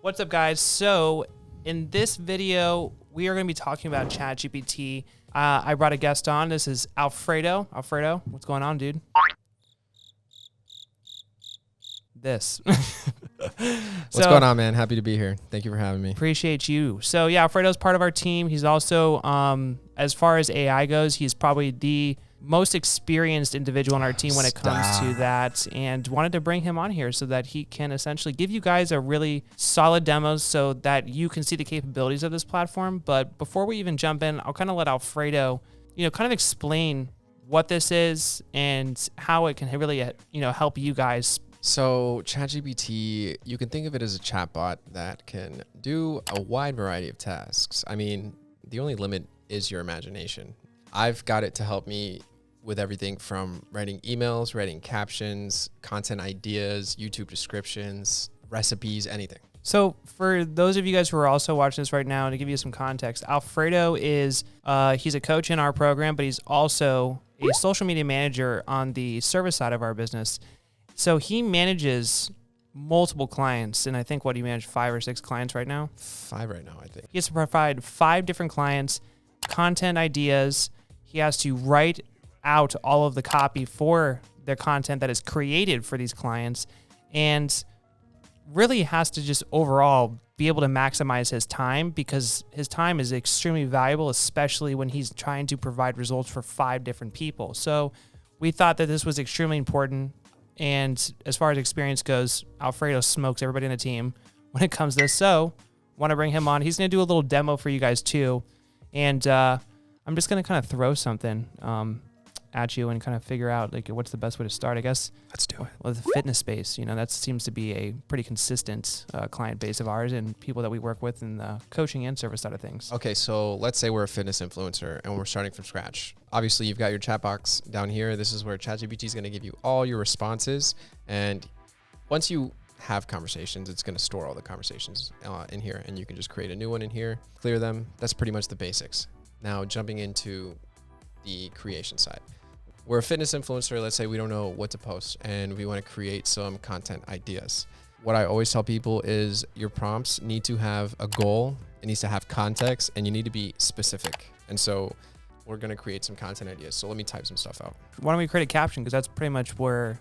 What's up, guys? So in this video, we are going to be talking about ChatGPT. I brought a guest on. This is Alfredo. Alfredo, what's going on, dude? This. What's going on, man? Happy to be here. Thank you for having me. Appreciate you. So yeah, Alfredo's part of our team. He's also, as far as AI goes, he's probably the most experienced individual on our team when it comes to that, and wanted to bring him on here so that he can essentially give you guys a really solid demo so that you can see the capabilities of this platform. But before we even jump in, I'll kind of let Alfredo, kind of explain what this is and how it can really, help you guys. So ChatGPT, you can think of it as a chatbot that can do a wide variety of tasks. I mean, the only limit is your imagination. I've got it to help me with everything from writing emails, writing captions, content ideas, YouTube descriptions, recipes, anything. So for those of you guys who are also watching this right now, to give you some context, Alfredo is, he's a coach in our program, but he's also a social media manager on the service side of our business. So he manages multiple clients, and I think he managed 5 or 6 clients right now? 5 right now, I think. He has to provide 5 different clients, content ideas. He has to write out all of the copy for their content that is created for these clients, and really has to just overall be able to maximize his time, because his time is extremely valuable, especially when he's trying to provide results for 5 different people. So we thought that this was extremely important. And as far as experience goes, Alfredo smokes everybody in the team when it comes to this. So want to bring him on. He's going to do a little demo for you guys too. And I'm just going to kind of throw something at you and kind of figure out what's the best way to start, I guess. Let's do it. Well, the fitness space, that seems to be a pretty consistent client base of ours and people that we work with in the coaching and service side of things. Okay, so let's say we're a fitness influencer and we're starting from scratch. Obviously, you've got your chat box down here. This is where ChatGPT is going to give you all your responses. And once you have conversations, it's going to store all the conversations in here, and you can just create a new one in here, clear them. That's pretty much the basics. Now, jumping into the creation side. We're a fitness influencer. Let's say we don't know what to post and we want to create some content ideas. What I always tell people is your prompts need to have a goal, it needs to have context, and you need to be specific. And so we're going to create some content ideas. So let me type some stuff out. Why don't we create a caption? Because that's pretty much where,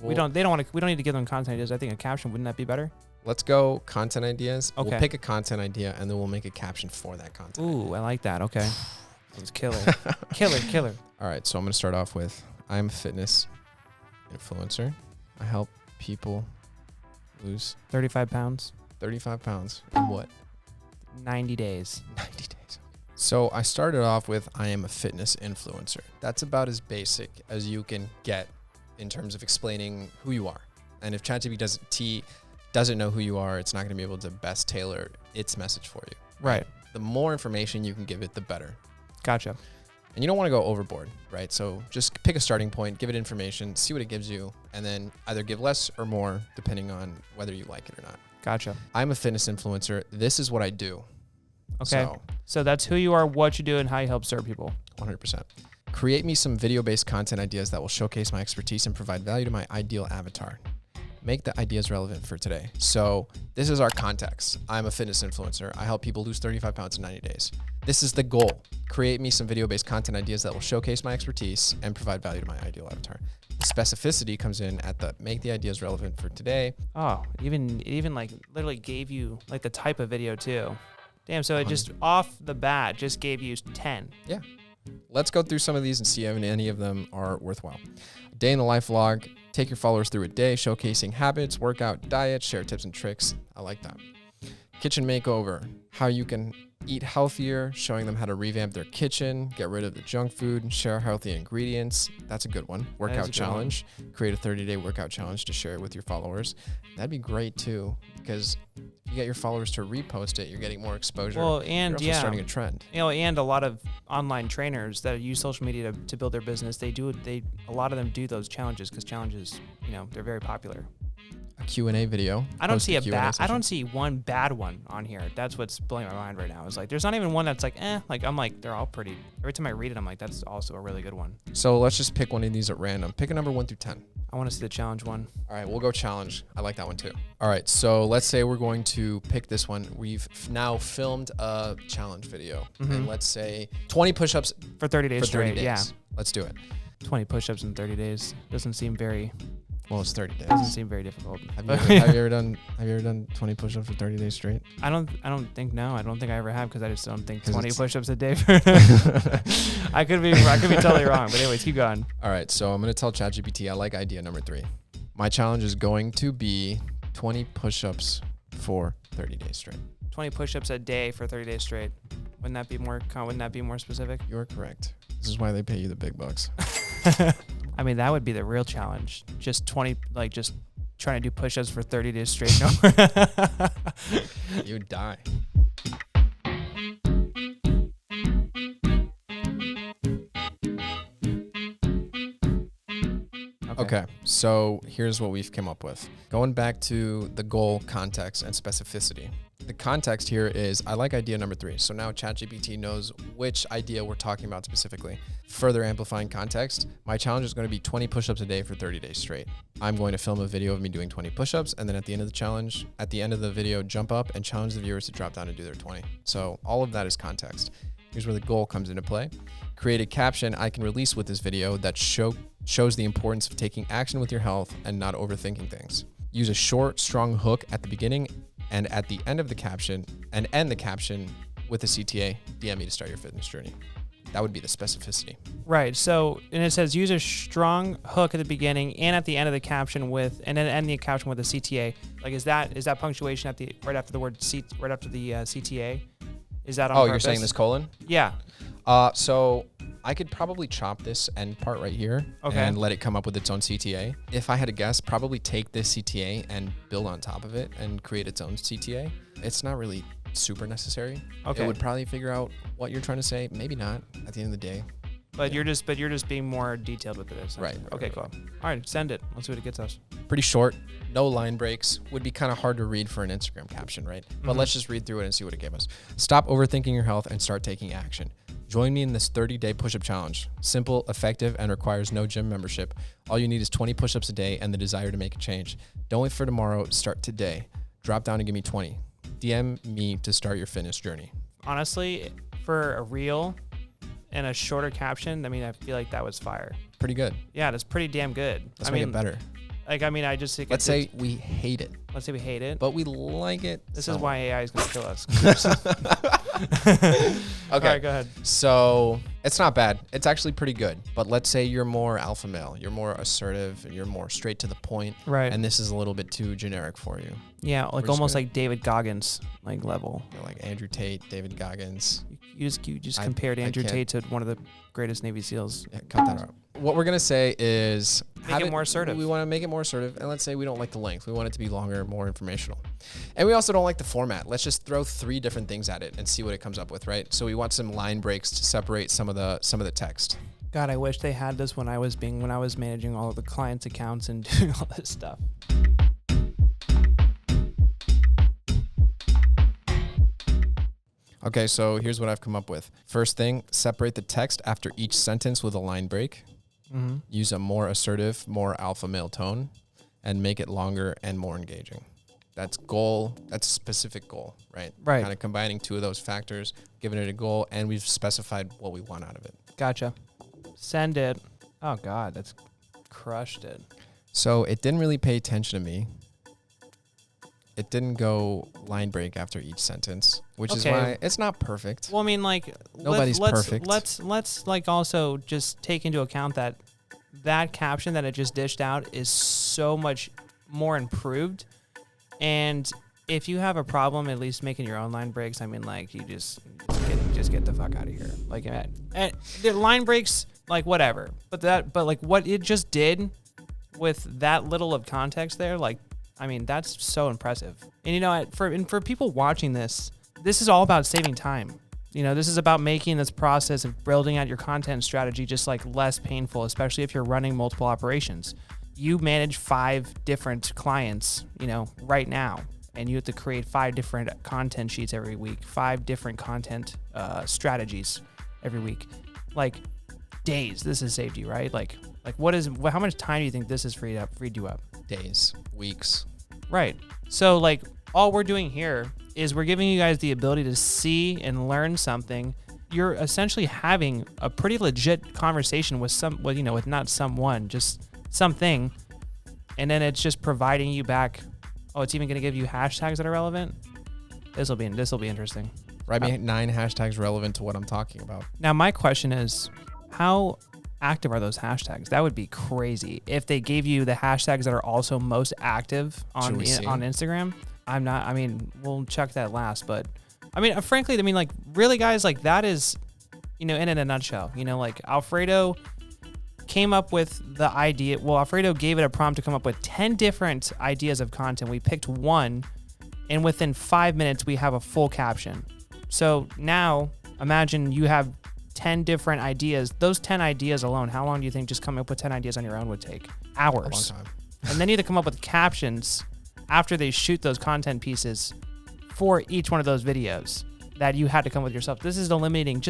we don't need to give them content ideas. I think a caption, wouldn't that be better? Let's go content ideas. Okay. We'll pick a content idea and then we'll make a caption for that content. Ooh, I like that. Okay. It's killer. Killer. All right, so I'm going to start off with, I'm a fitness influencer. I help people lose 35 pounds. 35 pounds in what? 90 days. 90 days. So I started off with, I am a fitness influencer. That's about as basic as you can get in terms of explaining who you are. And if ChatGPT doesn't know who you are, it's not going to be able to best tailor its message for you. Right. The more information you can give it, the better. Gotcha. And you don't want to go overboard, right? So just pick a starting point, give it information, see what it gives you, and then either give less or more depending on whether you like it or not. Gotcha. I'm a fitness influencer. This is what I do. Okay. So that's who you are, what you do, and how you help serve people. 100%. Create me some video-based content ideas that will showcase my expertise and provide value to my ideal avatar. Make the ideas relevant for today. So this is our context. I'm a fitness influencer. I help people lose 35 pounds in 90 days. This is the goal. Create me some video-based content ideas that will showcase my expertise and provide value to my ideal avatar. The specificity comes in at the make the ideas relevant for today. Oh, it even literally gave you the type of video too. Damn, so it just off the bat just gave you 10. Yeah. Let's go through some of these and see if any of them are worthwhile. Day in the life vlog. Take your followers through a day, showcasing habits, workout, diet, share tips and tricks. I like that. Kitchen makeover. How you can eat healthier, showing them how to revamp their kitchen, get rid of the junk food, share healthy ingredients. That's a good one. Workout challenge. Create a 30-day workout challenge to share with your followers. That'd be great too, because you get your followers to repost it, you're getting more exposure. Well, and you're also starting a trend. And a lot of online trainers that use social media to build their business, a lot of them do those challenges because challenges, they're very popular. A Q&A video. I don't post see a Q&A bad. I session. don't see one bad one on here. That's what's blowing my mind right now. Is like there's not even one that's like Like I'm like they're all pretty. Every time I read it, I'm like that's also a really good one. So let's just pick one of these at random. Pick a number 1 through 10. I want to see the challenge one. All right, we'll go challenge. I like that one too. All right, so let's say we're going to pick this one. We've now filmed a challenge video, and let's say 20 push-ups For 30 days for 30 straight. days. Yeah. Let's do it. 20 push-ups in 30 days doesn't seem very Well, it's 30 days. doesn't seem very difficult. Have you ever done 20 push-ups for 30 days straight? I don't think no. I don't think I ever have because I just don't think 'Cause 20 it's- push-ups a day. I could be totally wrong. But anyways, keep going. All right, so I'm going to tell ChatGPT I like idea number 3. My challenge is going to be 20 push-ups for 30 days straight. 20 push-ups a day for 30 days straight. Wouldn't that be more specific? You're correct. This is why they pay you the big bucks. I mean, that would be the real challenge. Just 20, like just trying to do push-ups for 30 days straight. No. You die. Okay, so here's what we've come up with. Going back to the goal, context, and specificity. The context here is, I like idea number 3. So now ChatGPT knows which idea we're talking about specifically. Further amplifying context, my challenge is going to be 20 push-ups a day for 30 days straight. I'm going to film a video of me doing 20 push-ups, and then at the end of the challenge, at the end of the video, jump up and challenge the viewers to drop down and do their 20. So all of that is context. Here's where the goal comes into play. Create a caption I can release with this video that shows the importance of taking action with your health and not overthinking things. Use a short, strong hook at the beginning and at the end of the caption, and end the caption with a CTA, DM me to start your fitness journey. That would be the specificity. Right. So, and it says use a strong hook at the beginning and at the end of the caption and then end the caption with a CTA. Like, is that punctuation right after the word right after the CTA? Is that on purpose? You're saying this colon? Yeah. So I could probably chop this end part right here and let it come up with its own CTA. If I had to guess, probably take this CTA and build on top of it and create its own CTA. It's not really super necessary. Okay. It would probably figure out what you're trying to say. Maybe not at the end of the day. But you're just being more detailed with it. Right. Okay, cool. All right, send it. Let's see what it gets us. Pretty short, no line breaks, would be kind of hard to read for an Instagram caption, right? But let's just read through it and see what it gave us. Stop overthinking your health and start taking action. Join me in this 30-day push-up challenge. Simple, effective, and requires no gym membership. All you need is 20 push-ups a day and the desire to make a change. Don't wait for tomorrow, start today. Drop down and give me 20. DM me to start your fitness journey. Honestly, for a reel and a shorter caption, I mean, I feel like that was fire. Pretty good. Yeah, that's pretty damn good. Let's make it better. Like, I mean, I just think Let's say we hate it, let's say we hate it. but we like it. This is why AI is going to kill us. Okay. All right, go ahead. So it's not bad. It's actually pretty good. But let's say you're more alpha male, you're more assertive, and you're more straight to the point. Right. And this is a little bit too generic for you. Yeah, like just almost gonna- like David Goggins like level. You're like Andrew Tate, David Goggins. You just compared Andrew can't- Tate to one of the greatest Navy SEAls. Yeah, cut that out. What we're gonna say is Make it more assertive. We want to make it more assertive, and let's say we don't like the length. We want it to be longer, more informational, and we also don't like the format. Let's just throw 3 different things at it and see what it comes up with, right? So we want some line breaks to separate some of the text. God, I wish they had this when I was managing all of the clients' accounts and doing all this stuff. Okay, so here's what I've come up with. First thing, separate the text after each sentence with a line break. Mm-hmm. Use a more assertive, more alpha male tone, and make it longer and more engaging. That's goal. That's a specific goal, right? Right. Kind of combining 2 of those factors, giving it a goal, and we've specified what we want out of it. Gotcha. Send it. Oh God, that's crushed it. So it didn't really pay attention to me. It didn't go line break after each sentence, which is why it's not perfect. Well, I mean, like Nobody's perfect. Let's like also just take into account that caption that it just dished out is so much more improved. And if you have a problem, at least making your own line breaks, I mean, like you just get the fuck out of here. Like, and the line breaks, like whatever. But like what it just did with that little of context there, like. I mean, that's so impressive. And you know, for people watching this is all about saving time. You know, this is about making this process of building out your content strategy just like less painful, especially if you're running multiple operations. you manage 5 different clients, right now, and you have to create 5 different content sheets every week, 5 different content strategies every week. Like days, this has saved you, right? Like how much time do you think this has freed you up? Days, weeks. Right. So like all we're doing here is we're giving you guys the ability to see and learn something. You're essentially having a pretty legit conversation with with not someone, just something. And then it's just providing you back. Oh, it's even going to give you hashtags that are relevant. This will be interesting. Write me 9 hashtags relevant to what I'm talking about. Now, my question is, how active are those hashtags? That would be crazy if they gave you the hashtags that are also most active on Instagram. We'll check that last, but frankly, like really guys, like that is, in a nutshell, like Alfredo came up with the idea. Well, Alfredo gave it a prompt to come up with 10 different ideas of content. We picked one, and within 5 minutes, we have a full caption. So now imagine you have 10 different ideas. Those 10 ideas alone, how long do you think just coming up with 10 ideas on your own would take? Hours. A long time. And then you have to come up with captions after they shoot those content pieces for each one of those videos that you had to come with yourself. This is eliminating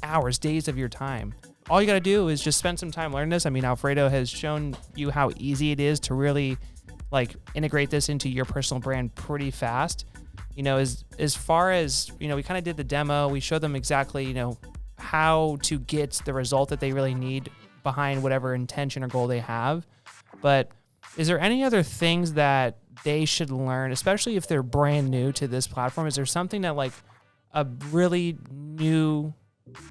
hours, days of your time. All you got to do is just spend some time learning this. Alfredo has shown you how easy it is to really integrate this into your personal brand pretty fast. As far as, we kind of did the demo, we showed them exactly, how to get the result that they really need behind whatever intention or goal they have. But is there any other things that they should learn, especially if they're brand new to this platform? Is there something that a really new,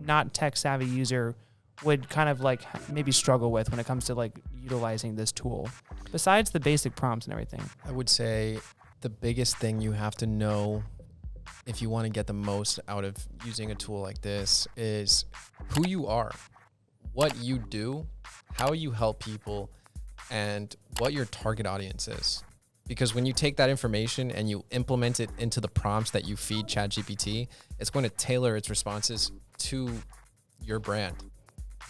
not tech savvy user would kind of maybe struggle with when it comes to utilizing this tool, besides the basic prompts and everything? I would say the biggest thing you have to know if you want to get the most out of using a tool like this is who you are, what you do, how you help people, and what your target audience is. Because when you take that information and you implement it into the prompts that you feed ChatGPT, it's going to tailor its responses to your brand.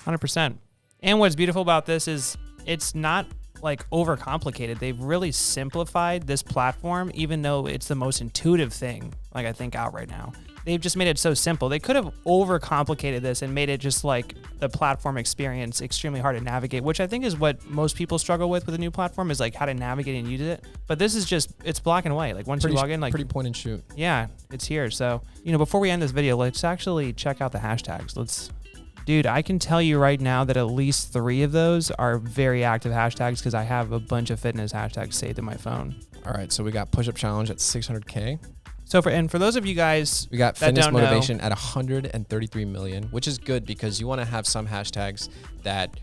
100%. And what's beautiful about this is it's not overcomplicated. They've really simplified this platform, even though it's the most intuitive thing, I think, out right now. They've just made it so simple. They could have overcomplicated this and made it just the platform experience extremely hard to navigate, which I think is what most people struggle with a new platform, is how to navigate and use it. But this is it's black and white. Once you log in, pretty point and shoot. Yeah, it's here. So, before we end this video, let's actually check out the hashtags. Dude, I can tell you right now that at least 3 of those are very active hashtags because I have a bunch of fitness hashtags saved in my phone. All right, so we got push-up challenge at 600K. So for those of you guys, we got fitness motivation at 133 million, which is good because you want to have some hashtags that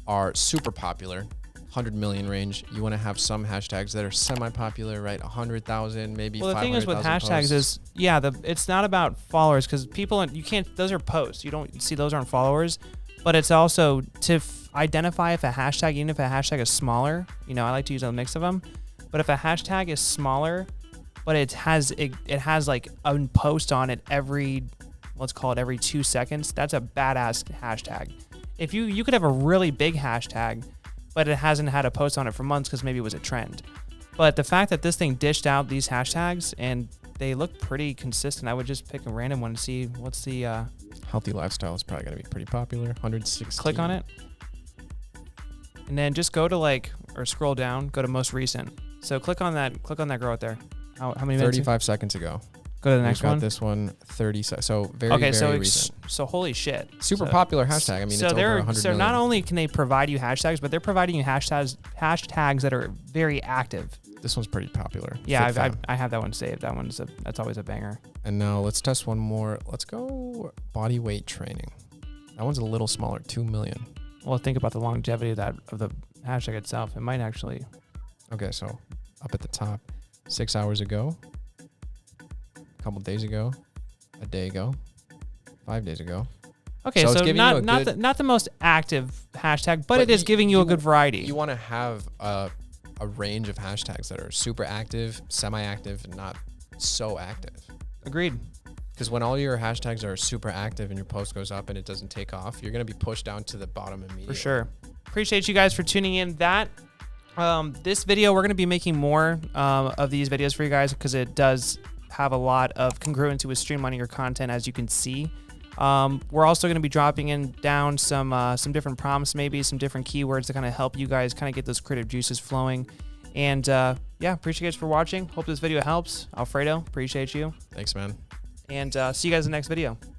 are super popular, 100 million range. You want to have some hashtags that are semi-popular, right? 100,000, maybe 500,000. Well, the thing is with hashtags is, it's not about followers because those are posts. You don't see those aren't followers, but it's also to identify if a hashtag, even if a hashtag is smaller, I like to use a mix of them, but if a hashtag is smaller, but it has a post on it every 2 seconds, that's a badass hashtag. If you could have a really big hashtag, but it hasn't had a post on it for months because maybe it was a trend. But the fact that this thing dished out these hashtags and they look pretty consistent, I would just pick a random one to see what's the... Healthy lifestyle is probably going to be pretty popular, 160. Click on it. And then just go to or scroll down, go to most recent. So click on that girl right there. How many minutes? 35 seconds ago. Go to the next one. Got this one 30 seconds. So very recent. So holy shit. Super popular hashtag. It's over 100 million. So not only can they provide you hashtags, but they're providing you hashtags that are very active. This one's pretty popular. Yeah, I have that one saved. That's always a banger. And now let's test one more. Let's go body weight training. That one's a little smaller, 2 million. Well, think about the longevity of the hashtag itself. It might actually. Okay, so up at the top, 6 hours ago, a couple days ago, a day ago, 5 days ago. Okay, so not the most active hashtag, but it is giving you a good variety. You want to have a range of hashtags that are super active, semi-active, and not so active. Agreed. Because when all your hashtags are super active and your post goes up and it doesn't take off, you're going to be pushed down to the bottom immediately. For sure. appreciate you guys for tuning in. This video, we're going to be making more of these videos for you guys because it does have a lot of congruency with streamlining your content, as you can see. We're also going to be dropping down some different prompts, maybe some different keywords to kind of help you guys kind of get those creative juices flowing. And yeah, appreciate you guys for watching. Hope this video helps. Alfredo, appreciate you. Thanks, man. And see you guys in the next video.